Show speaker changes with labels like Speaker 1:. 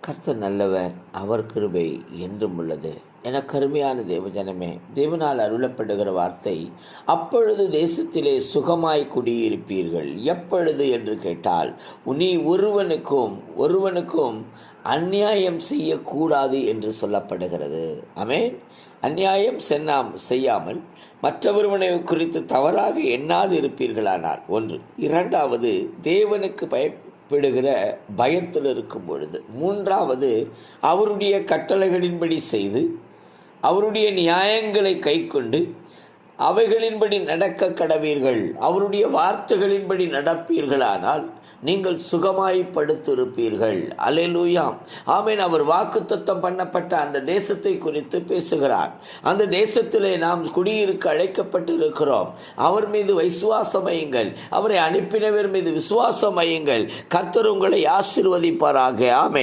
Speaker 1: கர்த்தர் நல்லவர், அவர் கிருபை என்றும் உள்ளது. என கருமையான தேவஜனமே, தேவனால் அருளப்படுகிற வார்த்தை, அப்பொழுது தேசத்திலே சுகமாய் குடியிருப்பீர்கள். எப்பொழுது என்று கேட்டால், நீ ஒருவனுக்கும் அநியாயம் செய்யக்கூடாது என்று சொல்லப்படுகிறது. ஆமென். அநியாயம் செய்யாமல் மற்றொருவனை குறித்து தவறாக எண்ணாது இருப்பீர்களானால் ஒன்று. இரண்டாவது, தேவனுக்கு பயப்படுகிற பயத்தில் இருக்கும் பொழுது. மூன்றாவது, அவருடைய கட்டளைகளின்படி செய்து அவருடைய நியாயங்களை கைக்கொண்டு அவைகளின்படி நடக்க கடவீர்கள். அவருடைய வார்த்தைகளின்படி நடப்பீர்களானால் நீங்கள் சுகமாய் படுத்திருப்பீர்கள். அல்லேலூயா, ஆமென். அவர் வாக்குத்தத்தம் பண்ணப்பட்ட அந்த தேசத்தை குறித்து பேசுகிறார். அந்த தேசத்திலே நாம் குடியிருக்க அழைக்கப்பட்டு இருக்கிறோம். அவர் மீது விசுவாசம் வையுங்கள், அவரை அனுப்பினவர் மீது விசுவாசம் வையுங்கள். கர்த்தர் உங்களை ஆசீர்வதிப்பாராக. ஆமென்.